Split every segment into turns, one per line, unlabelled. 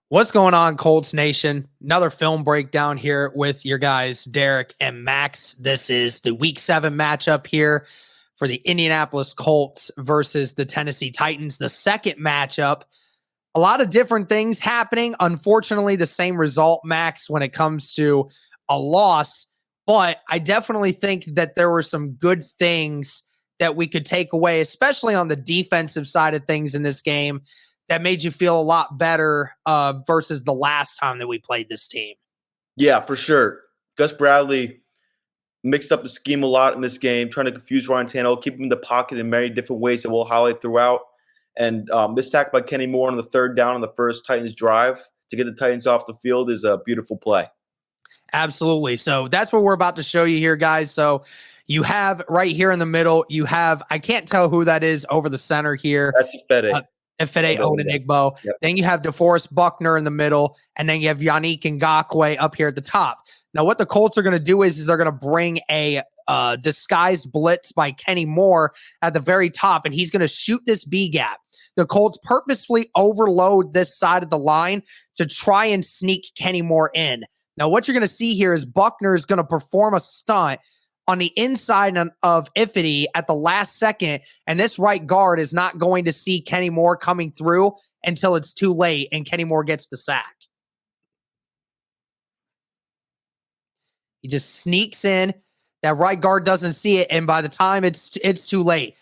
What's going on, Colts Nation? Another film breakdown here with your guys, Derek and Max. This is the Week 7 matchup here for the Indianapolis Colts versus the Tennessee Titans. The second matchup, a lot of different things happening. Unfortunately, the same result, Max, when it comes to a loss. But I definitely think that there were some good things that we could take away, especially on the defensive side of things in this game, that made you feel a lot better versus the last time that we played this team.
Yeah, for sure. Gus Bradley mixed up the scheme a lot in this game, trying to confuse Ryan Tannehill, keep him in the pocket in many different ways that we'll highlight throughout. And this sack by Kenny Moore on the third down on the first Titans drive to get the Titans off the field is a beautiful play.
Absolutely. So that's what we're about to show you here, guys. So you have right here in the middle, you have, I can't tell who that is over the center here.
That's Fede.
Fede Odenigbo. Yep. Then you have DeForest Buckner in the middle, and then you have Yannick Ngakoue up here at the top. Now, what the Colts are going to do is they're going to bring a disguised blitz by Kenny Moore at the very top, and he's going to shoot this B gap. The Colts purposefully overload this side of the line to try and sneak Kenny Moore in. Now, what you're going to see here is Buckner is going to perform a stunt on the inside of Ifedy at the last second, and this right guard is not going to see Kenny Moore coming through until it's too late, and Kenny Moore gets the sack. He just sneaks in. That right guard doesn't see it, and by the time it's too late.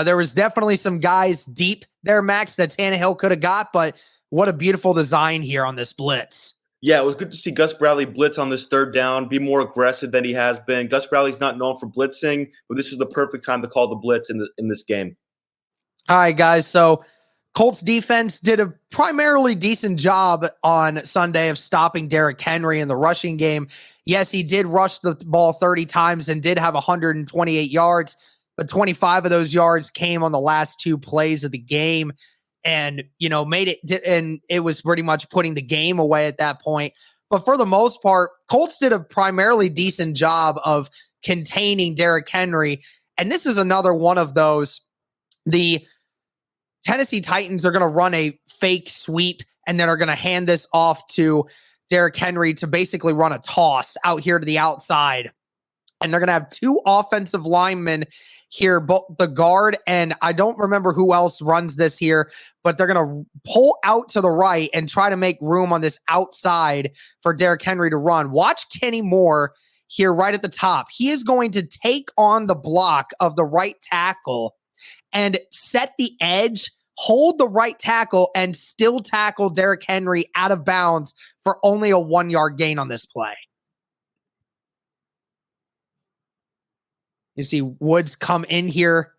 There was definitely some guys deep there, Max, that Tannehill could have got, but what a beautiful design here on this blitz.
Yeah, it was good to see Gus Bradley blitz on this third down, be more aggressive than he has been. Gus Bradley's not known for blitzing, but this was the perfect time to call the blitz in this game.
All right, guys. So Colts defense did a primarily decent job on Sunday of stopping Derrick Henry in the rushing game. Yes, he did rush the ball 30 times and did have 128 yards, but 25 of those yards came on the last two plays of the game. And, made it, and it was pretty much putting the game away at that point. But for the most part, Colts did a primarily decent job of containing Derrick Henry. And this is another one of those. The Tennessee Titans are going to run a fake sweep, and then are going to hand this off to Derrick Henry to basically run a toss out here to the outside. And they're going to have two offensive linemen here, both the guard, and I don't remember who else runs this here, but they're going to pull out to the right and try to make room on this outside for Derrick Henry to run. Watch Kenny Moore here right at the top. He is going to take on the block of the right tackle and set the edge, hold the right tackle, and still tackle Derrick Henry out of bounds for only a 1-yard gain on this play. You see Woods come in here,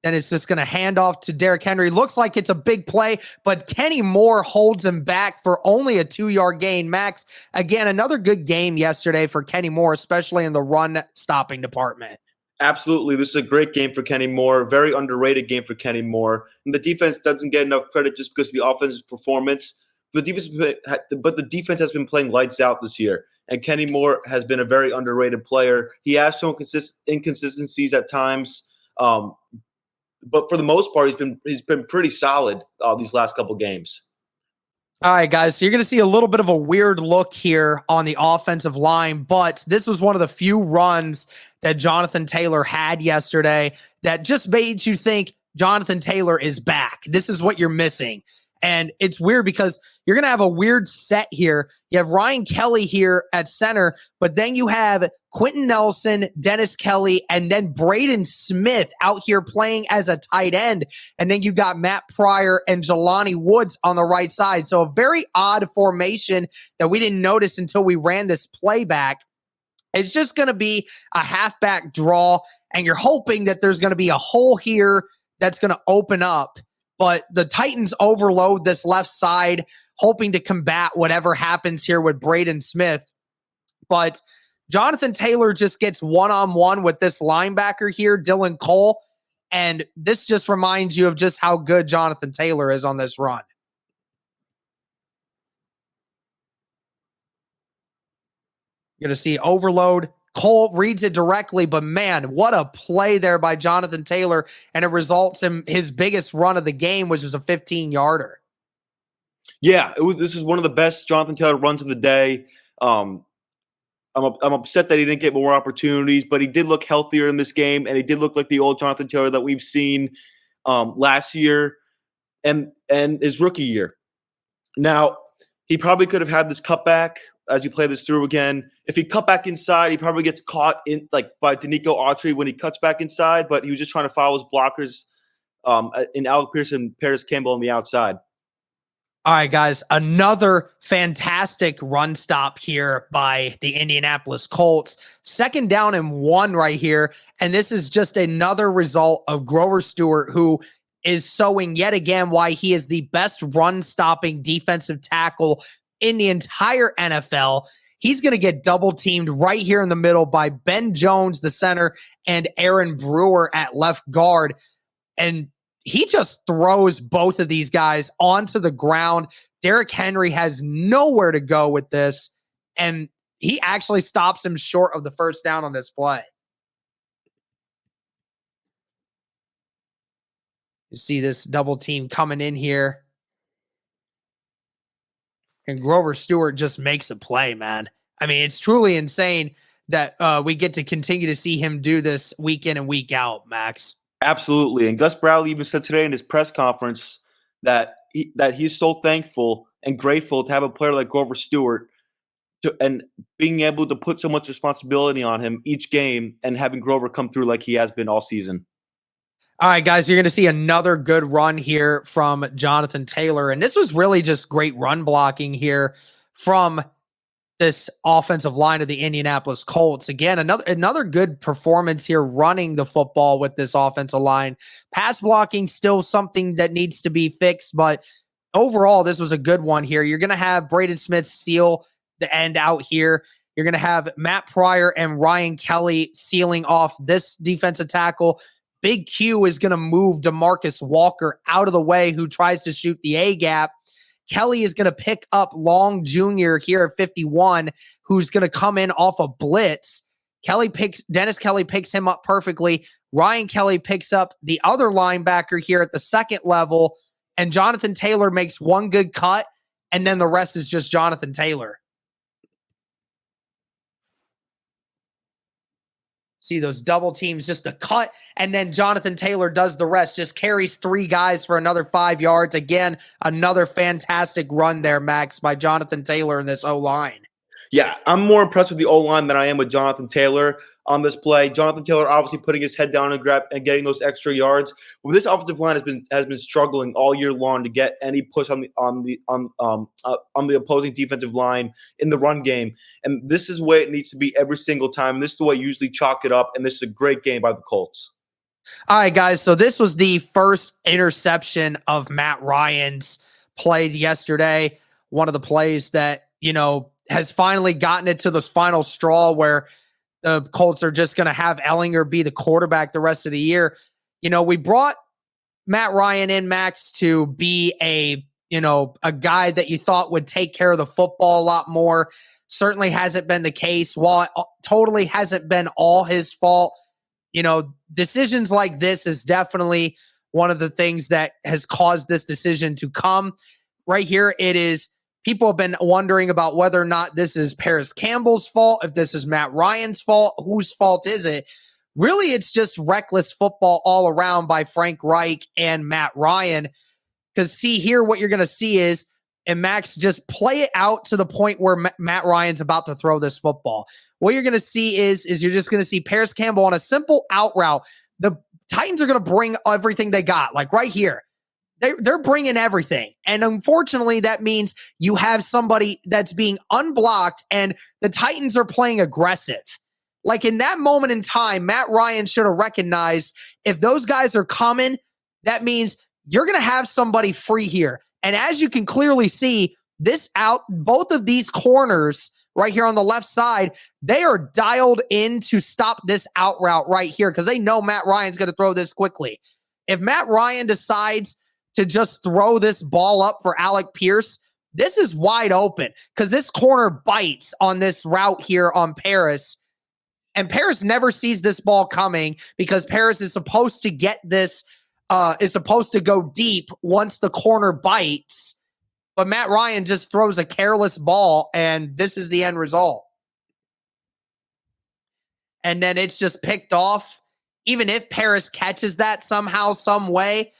and it's just going to hand off to Derrick Henry. Looks like it's a big play, but Kenny Moore holds him back for only a 2-yard gain. Max, again, another good game yesterday for Kenny Moore, especially in the run-stopping department.
Absolutely. This is a great game for Kenny Moore, very underrated game for Kenny Moore. And the defense doesn't get enough credit just because of the offensive performance. But the defense has been playing lights out this year. And Kenny Moore has been a very underrated player. He has shown inconsistencies at times, but for the most part, he's been pretty solid these last couple games.
All right, guys, so you're going to see a little bit of a weird look here on the offensive line, but this was one of the few runs that Jonathan Taylor had yesterday that just made you think Jonathan Taylor is back. This is what you're missing. And it's weird because you're going to have a weird set here. You have Ryan Kelly here at center, but then you have Quentin Nelson, Dennis Kelly, and then Braden Smith out here playing as a tight end. And then you got Matt Pryor and Jelani Woods on the right side. So a very odd formation that we didn't notice until we ran this playback. It's just going to be a halfback draw, and you're hoping that there's going to be a hole here that's going to open up. But the Titans overload this left side, hoping to combat whatever happens here with Braden Smith. But Jonathan Taylor just gets one-on-one with this linebacker here, Dylan Cole. And this just reminds you of just how good Jonathan Taylor is on this run. You're going to see overload. Cole reads it directly, but man, what a play there by Jonathan Taylor, and it results in his biggest run of the game, which is a 15-yarder.
Yeah, this is one of the best Jonathan Taylor runs of the day. Um, I'm upset that he didn't get more opportunities, but he did look healthier in this game, and he did look like the old Jonathan Taylor that we've seen last year and his rookie year. Now, he probably could have had this cutback as you play this through again. If he cut back inside, he probably gets caught in by Danico Autry when he cuts back inside, but he was just trying to follow his blockers in Alec Pearson, Paris Campbell on the outside.
All right, guys, another fantastic run stop here by the Indianapolis Colts. 2nd down and 1 right here. And this is just another result of Grover Stewart, who is showing yet again why he is the best run stopping defensive tackle in the entire NFL. He's going to get double teamed right here in the middle by Ben Jones, the center, and Aaron Brewer at left guard. And he just throws both of these guys onto the ground. Derrick Henry has nowhere to go with this, and he actually stops him short of the 1st down on this play. You see this double team coming in here, and Grover Stewart just makes a play, man. I mean, it's truly insane that we get to continue to see him do this week in and week out, Max.
Absolutely. And Gus Bradley even said today in his press conference that he's so thankful and grateful to have a player like Grover Stewart and being able to put so much responsibility on him each game and having Grover come through like he has been all season.
All right, guys, you're going to see another good run here from Jonathan Taylor. And this was really just great run blocking here from this offensive line of the Indianapolis Colts. Again, another good performance here running the football with this offensive line. Pass blocking still something that needs to be fixed, but overall, this was a good one here. You're going to have Braden Smith seal the end out here. You're going to have Matt Pryor and Ryan Kelly sealing off this defensive tackle. Big Q is going to move DeMarcus Walker out of the way, who tries to shoot the A-gap. Kelly is going to pick up Long Jr. here at 51, who's going to come in off a blitz. Dennis Kelly picks him up perfectly. Ryan Kelly picks up the other linebacker here at the 2nd level, and Jonathan Taylor makes one good cut, and then the rest is just Jonathan Taylor. See those double teams, just a cut, and then Jonathan Taylor does the rest, just carries 3 guys for another 5 yards. Again, another fantastic run there, Max, by Jonathan Taylor in this O-line.
Yeah, I'm more impressed with the O-line than I am with Jonathan Taylor on this play. Jonathan Taylor obviously putting his head down and getting those extra yards. Well, this offensive line has been struggling all year long to get any push on the opposing defensive line in the run game. And this is the way it needs to be every single time. This is the way you usually chalk it up, and this is a great game by the Colts.
All right, guys, so this was the first interception of Matt Ryan's played yesterday. One of the plays that, has finally gotten it to this final straw where the Colts are just going to have Ellinger be the quarterback the rest of the year. We brought Matt Ryan in, Max, to be a guy that you thought would take care of the football a lot more. Certainly hasn't been the case. While it totally hasn't been all his fault, decisions like this is definitely one of the things that has caused this decision to come. Right here, it is. People have been wondering about whether or not this is Paris Campbell's fault, if this is Matt Ryan's fault, whose fault is it? Really, it's just reckless football all around by Frank Reich and Matt Ryan. Because see here, what you're going to see is, and Max, just play it out to the point where Matt Ryan's about to throw this football. What you're going to see is you're just going to see Paris Campbell on a simple out route. The Titans are going to bring everything they got, like right here. They're bringing everything. And unfortunately, that means you have somebody that's being unblocked and the Titans are playing aggressive. Like in that moment in time, Matt Ryan should have recognized if those guys are coming, that means you're going to have somebody free here. And as you can clearly see, both of these corners right here on the left side, they are dialed in to stop this out route right here because they know Matt Ryan's going to throw this quickly. If Matt Ryan decides to just throw this ball up for Alec Pierce, this is wide open because this corner bites on this route here on Paris. And Paris never sees this ball coming because Paris is supposed to get this, is supposed to go deep once the corner bites. but Matt Ryan just throws a careless ball, and this is the end result. And then it's just picked off. Even if Paris catches that somehow, some way,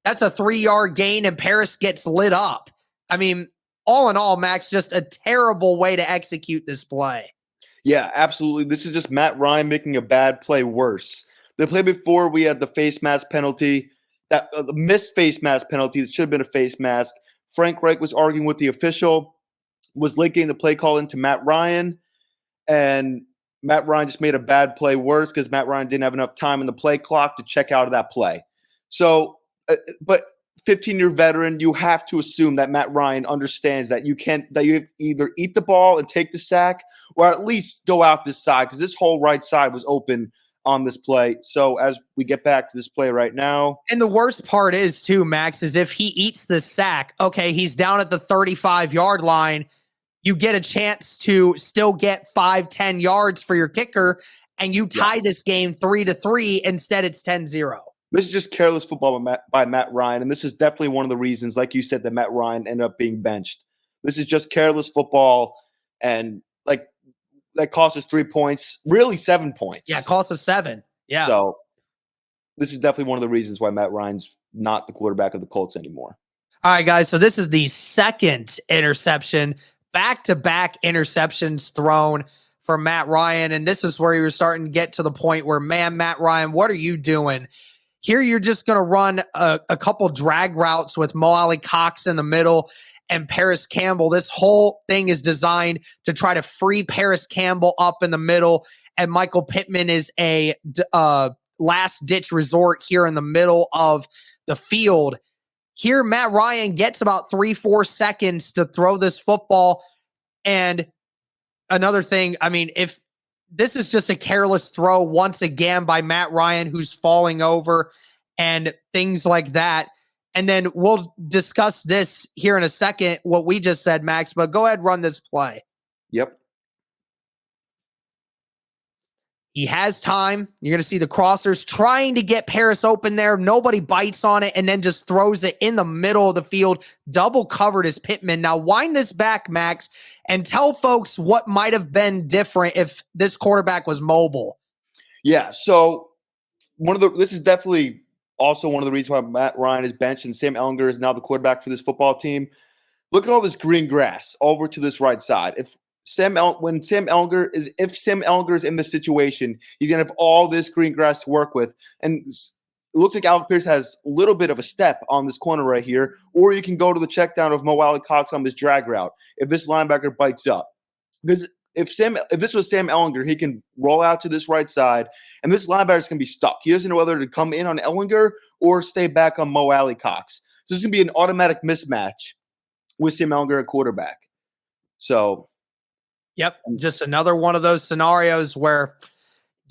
that's a 3-yard gain, and Paris gets lit up. I mean, all in all, Max, just a terrible way to execute this play.
Yeah, absolutely. This is just Matt Ryan making a bad play worse. The play before, we had the face mask penalty, that missed face mask penalty. It should have been a face mask. Frank Reich was arguing with the official, was linking the play call into Matt Ryan, and Matt Ryan just made a bad play worse because Matt Ryan didn't have enough time in the play clock to check out of that play. So, but 15-year veteran, you have to assume that Matt Ryan understands that you have to either eat the ball and take the sack or at least go out this side, because this whole right side was open on this play. So as we get back to this play right now.
And the worst part is too, Max, is if he eats the sack, okay, he's down at the 35-yard line. You get a chance to still get 5-10 yards for your kicker, and you tie this game 3-3. Instead, it's 10-0.
This is just careless football by Matt Ryan, and this is definitely one of the reasons, like you said, that Matt Ryan ended up being benched. This is just careless football, and like that cost us 3 points, really 7 points.
Yeah, it cost us 7. Yeah.
So this is definitely one of the reasons why Matt Ryan's not the quarterback of the Colts anymore.
All right, guys, so this is the second interception, back-to-back interceptions thrown for Matt Ryan, and this is where you were starting to get to the point where, man, Matt Ryan, what are you doing? Here you're just going to run a couple drag routes with Mo Alley Cox in the middle and Paris Campbell. This whole thing is designed to try to free Paris Campbell up in the middle, and Michael Pittman is a last-ditch resort here in the middle of the field. Here, Matt Ryan gets about 3-4 seconds to throw this football. And another thing, I mean, if this is just a careless throw once again by Matt Ryan, who's falling over and things like that. And then we'll discuss this here in a second, what we just said, Max, but go ahead, run this play.
Yep.
He has time. You're going to see the crossers trying to get Paris open there. Nobody bites on it and then just throws it in the middle of the field. Double covered as Pittman. Now wind this back, Max, and tell folks what might have been different if this quarterback was mobile.
Yeah, so this is definitely also one of the reasons why Matt Ryan is benched and Sam Ehlinger is now the quarterback for this football team. Look at all this green grass over to this right side. If Sam Ehlinger is in this situation, he's gonna have all this green grass to work with, and it looks like Alec Pierce has a little bit of a step on this corner right here. Or you can go to the check down of Mo Alley Cox on this drag route if this linebacker bites up, because if this was Sam Ehlinger, he can roll out to this right side, and this linebacker is gonna be stuck. He doesn't know whether to come in on Ehlinger or stay back on Mo Alley Cox. So it's gonna be an automatic mismatch with Sam Ehlinger at quarterback. So.
Yep, just another one of those scenarios where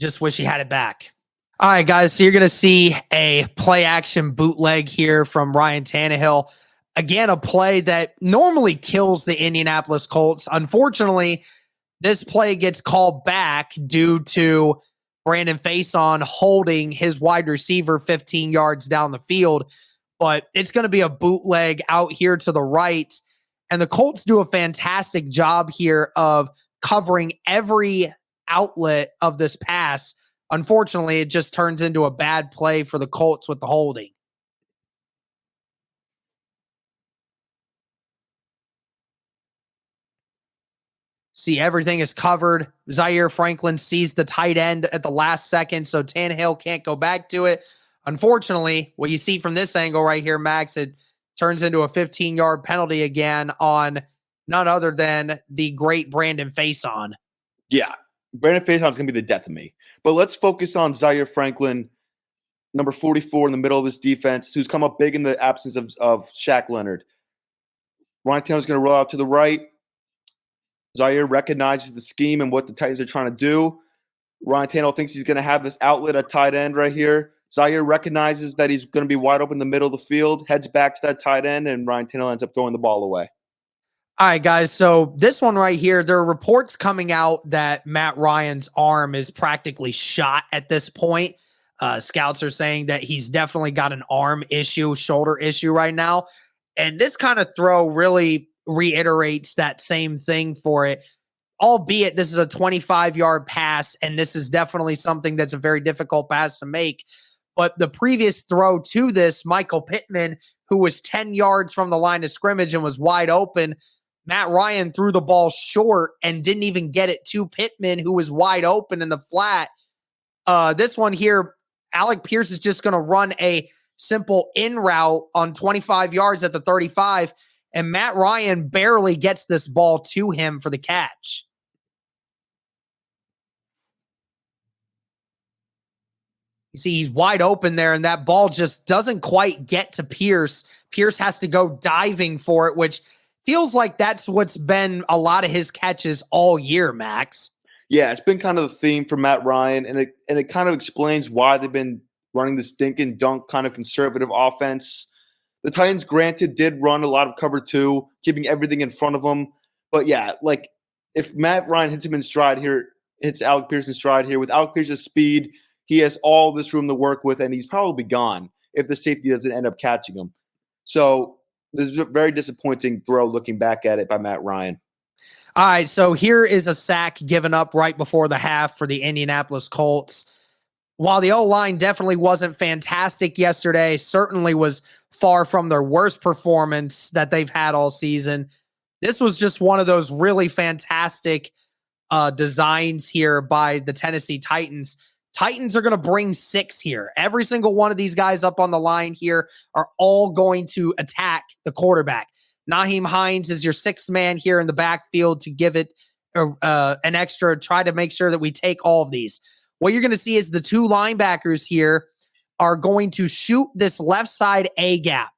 just wish he had it back. All right, guys, so you're going to see a play-action bootleg here from Ryan Tannehill. Again, a play that normally kills the Indianapolis Colts. Unfortunately, this play gets called back due to Brandon Faison holding his wide receiver 15 yards down the field. But it's going to be a bootleg out here to the right. And the Colts do a fantastic job here of covering every outlet of this pass. Unfortunately, it just turns into a bad play for the Colts with the holding. See, everything is covered. Zaire Franklin sees the tight end at the last second, so Tannehill can't go back to it. Unfortunately, what you see from this angle right here, Max, it turns into a 15-yard penalty again on none other than the great Brandon Faison.
Yeah, Brandon Faison is going to be the death of me. But let's focus on Zaire Franklin, number 44 in the middle of this defense, who's come up big in the absence of Shaq Leonard. Ryan Tannehill's going to roll out to the right. Zaire recognizes the scheme and what the Titans are trying to do. Ryan Tannehill thinks he's going to have this outlet at tight end right here. Zaire recognizes that he's going to be wide open in the middle of the field, heads back to that tight end, and Ryan Tannehill ends up throwing the ball away.
All right, guys. So this one right here, there are reports coming out that Matt Ryan's arm is practically shot at this point. Scouts are saying that he's definitely got an arm issue, shoulder issue right now. And this kind of throw really reiterates that same thing for it, albeit this is a 25-yard pass, and this is definitely something that's a very difficult pass to make. But the previous throw to this, Michael Pittman, who was 10 yards from the line of scrimmage and was wide open, Matt Ryan threw the ball short and didn't even get it to Pittman, who was wide open in the flat. This one here, Alec Pierce is just going to run a simple in route on 25 yards at the 35, and Matt Ryan barely gets this ball to him for the catch. You see, he's wide open there, and that ball just doesn't quite get to Pierce. Pierce has to go diving for it, which feels like that's what's been a lot of his catches all year, Max.
Yeah, it's been kind of the theme for Matt Ryan, and it kind of explains why they've been running this dink and dunk kind of conservative offense. The Titans, granted, did run a lot of cover two, keeping everything in front of them. But yeah, like if Matt Ryan hits him in stride here, hits Alec Pierce in stride here, with Alec Pierce's speed, he has all this room to work with, and he's probably gone if the safety doesn't end up catching him. So this is a very disappointing throw looking back at it by Matt Ryan.
All right, so here is a sack given up right before the half for the Indianapolis Colts. While the O-line definitely wasn't fantastic yesterday, certainly was far from their worst performance that they've had all season, this was just one of those really fantastic designs here by the Tennessee Titans. Titans are going to bring 6 here. Every single one of these guys up on the line here are all going to attack the quarterback. Nyheim Hines is your 6th man here in the backfield to give it an extra, try to make sure that we take all of these. What you're going to see is the 2 linebackers here are going to shoot this left side A gap.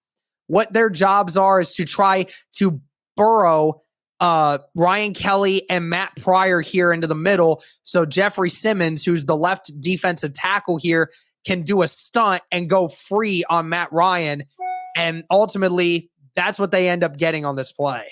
What their jobs are is to try to burrow Ryan Kelly and Matt Pryor here into the middle. So Jeffrey Simmons, who's the left defensive tackle here, can do a stunt and go free on Matt Ryan. And ultimately, that's what they end up getting on this play.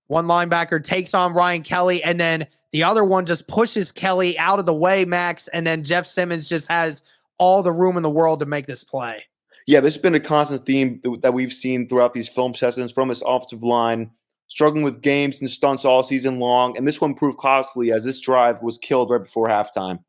One linebacker takes on Ryan Kelly, and then the other one just pushes Kelly out of the way, Max, and then Jeff Simmons just has all the room in the world to make this play.
Yeah, this has been a constant theme that we've seen throughout these film sessions from this offensive line, struggling with games and stunts all season long, and this one proved costly as this drive was killed right before halftime.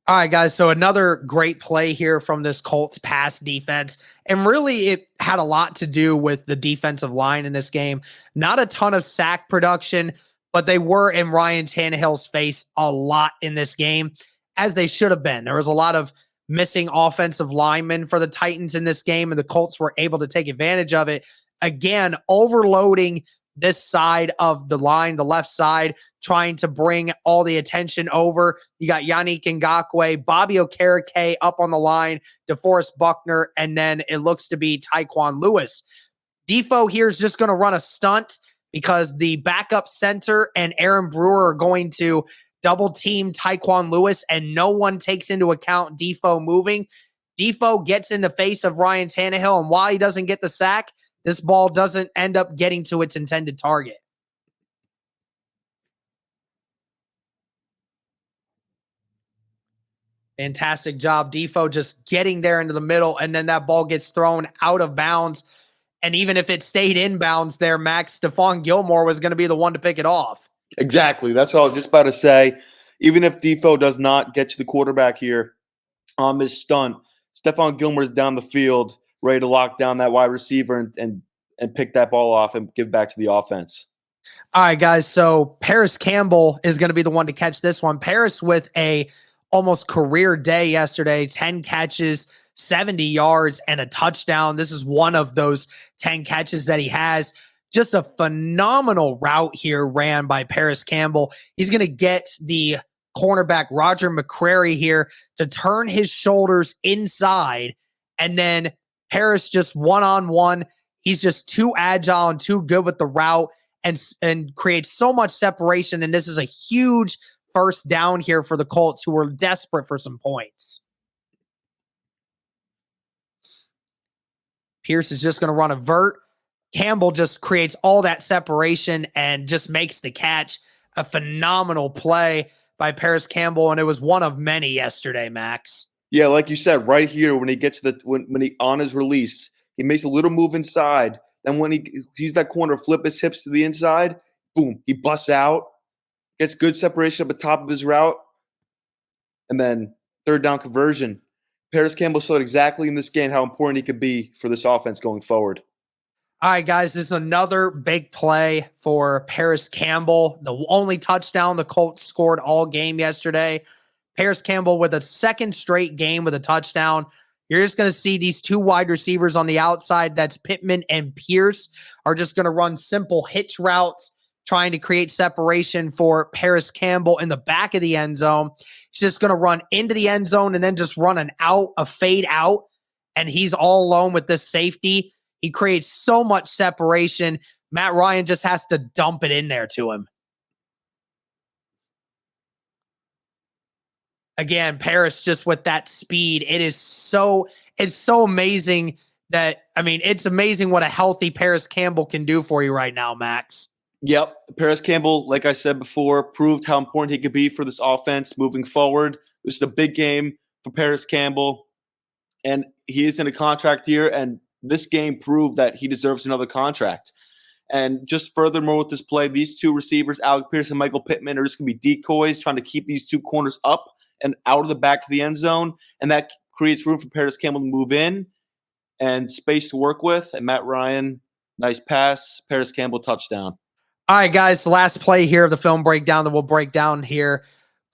All right, guys. So another great play here from this Colts pass defense. And really, it had a lot to do with the defensive line in this game. Not a ton of sack production, but they were in Ryan Tannehill's face a lot in this game, as they should have been. There was a lot of missing offensive linemen for the Titans in this game, and the Colts were able to take advantage of it. Again, overloading this side of the line, the left side, trying to bring all the attention over. You got Yannick Ngakoue, Bobby Okereke up on the line, DeForest Buckner, and then it looks to be Tyquan Lewis. Defo here is just going to run a stunt because the backup center and Aaron Brewer are going to double team Tyquan Lewis, and no one takes into account Defo moving. Defo gets in the face of Ryan Tannehill, and while he doesn't get the sack, this ball doesn't end up getting to its intended target. Fantastic job, Defo, just getting there into the middle, and then that ball gets thrown out of bounds. And even if it stayed in bounds there, Max, Stephon Gilmore was going to be the one to pick it off.
Exactly. That's what I was just about to say. Even if Defo does not get to the quarterback here on this stunt, Stephon Gilmore is down the field, ready to lock down that wide receiver and pick that ball off and give back to the offense.
All right, guys. So Paris Campbell is going to be the one to catch this one. Paris with a almost career day yesterday, 10 catches, 70 yards, and a touchdown. This is one of those 10 catches that he has. Just a phenomenal route here ran by Paris Campbell. He's going to get the cornerback Roger McCreary here to turn his shoulders inside, and then Paris just one-on-one. He's just too agile and too good with the route and creates so much separation, and this is a huge first down here for the Colts, who were desperate for some points. Pierce is just going to run a vert. Campbell just creates all that separation and just makes the catch. A phenomenal play by Paris Campbell, and it was one of many yesterday, Max.
Yeah, like you said, right here when he gets when he on his release, he makes a little move inside. Then when he sees that corner, flip his hips to the inside, boom, he busts out, gets good separation at the top of his route, and then third down conversion. Paris Campbell showed exactly in this game how important he could be for this offense going forward.
All right, guys, this is another big play for Paris Campbell. The only touchdown the Colts scored all game yesterday. Paris Campbell with a second straight game with a touchdown. You're just going to see these two wide receivers on the outside. That's Pittman and Pierce are just going to run simple hitch routes, trying to create separation for Paris Campbell in the back of the end zone. He's just going to run into the end zone and then just run a fade out. And he's all alone with this safety. He creates so much separation. Matt Ryan just has to dump it in there to him. Again, Paris just with that speed. It's so amazing that, it's amazing what a healthy Paris Campbell can do for you right now, Max.
Yep. Paris Campbell, like I said before, proved how important he could be for this offense moving forward. This is a big game for Paris Campbell, and he is in a contract year, and this game proved that he deserves another contract. And just furthermore with this play, these two receivers, Alec Pierce and Michael Pittman, are just going to be decoys trying to keep these two corners up and out of the back of the end zone, and that creates room for Paris Campbell to move in and space to work with. And Matt Ryan, nice pass, Paris Campbell touchdown.
All right, guys, the last play here of the film breakdown that we'll break down here.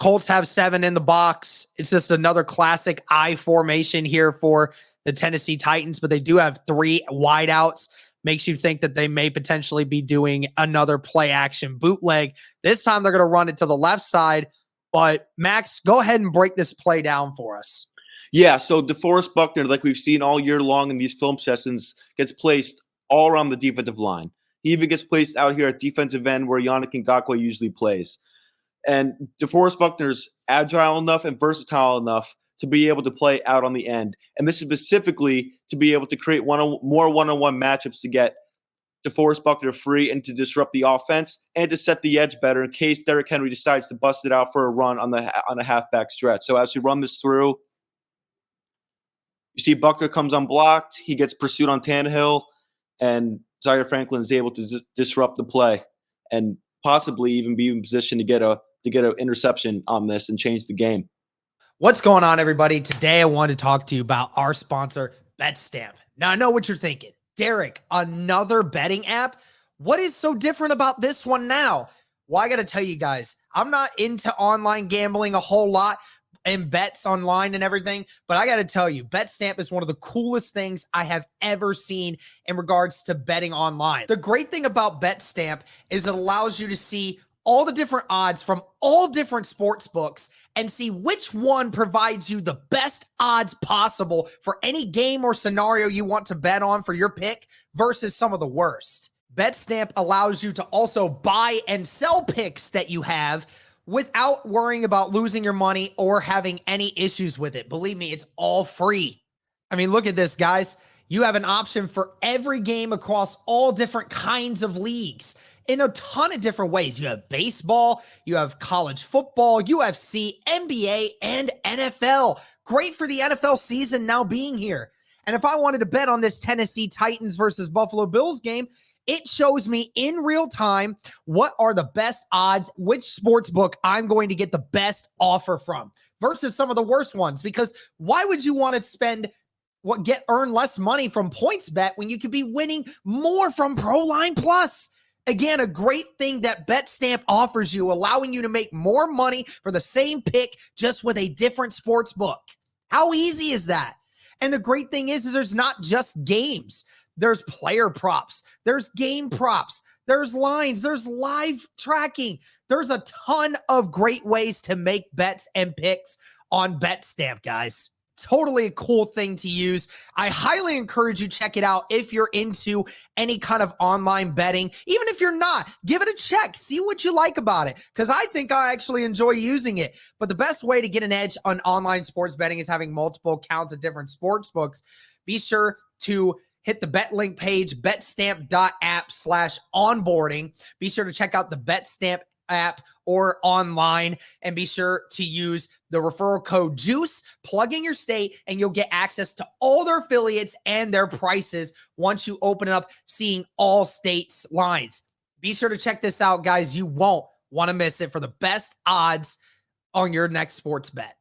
Colts have 7 in the box. It's just another classic I formation here for the Tennessee Titans, but they do have 3 wideouts. Makes you think that they may potentially be doing another play action bootleg. This time they're going to run it to the left side. But Max, go ahead and break this play down for us.
Yeah, so DeForest Buckner, like we've seen all year long in these film sessions, gets placed all around the defensive line. He even gets placed out here at defensive end where Yannick Ngakoue usually plays. And DeForest Buckner's agile enough and versatile enough to be able to play out on the end. And this is specifically to be able to create more one-on-one matchups to get DeForest Buckner free and to disrupt the offense and to set the edge better in case Derrick Henry decides to bust it out for a run on a halfback stretch. So as we run this through, you see Buckner comes unblocked. He gets pursued on Tannehill, and Zaire Franklin is able to disrupt the play and possibly even be in position to get an interception on this and change the game.
What's going on, everybody? Today I want to talk to you about our sponsor, BetStamp. Now I know what you're thinking. Derek, another betting app? What is so different about this one now? Well, I got to tell you guys, I'm not into online gambling a whole lot and bets online and everything, but I got to tell you, BetStamp is one of the coolest things I have ever seen in regards to betting online. The great thing about BetStamp is it allows you to see all the different odds from all different sports books and see which one provides you the best odds possible for any game or scenario you want to bet on for your pick versus some of the worst. BetStamp allows you to also buy and sell picks that you have without worrying about losing your money or having any issues with it. Believe me, it's all free. Look at this, guys. You have an option for every game across all different kinds of leagues in a ton of different ways. You have baseball, you have college football, UFC, NBA, and NFL. Great for the NFL season now being here. And if I wanted to bet on this Tennessee Titans versus Buffalo Bills game, it shows me in real time what are the best odds, which sports book I'm going to get the best offer from versus some of the worst ones. Because why would you want to earn less money from PointsBet when you could be winning more from ProLine Plus? Again, a great thing that BetStamp offers you, allowing you to make more money for the same pick just with a different sports book. How easy is that? And the great thing is there's not just games. There's player props. There's game props. There's lines. There's live tracking. There's a ton of great ways to make bets and picks on BetStamp, guys. Totally a cool thing to use. I highly encourage you check it out if you're into any kind of online betting. Even if you're not, give it a check. See what you like about it, because I think I actually enjoy using it. But the best way to get an edge on online sports betting is having multiple accounts at different sports books. Be sure to hit the BetLink page, betstamp.app/onboarding. Be sure to check out the BetStamp app or online, and be sure to use the referral code JUICE, plug in your state, and you'll get access to all their affiliates and their prices once you open up seeing all states lines. Be sure to check this out, guys. You won't want to miss it for the best odds on your next sports bet.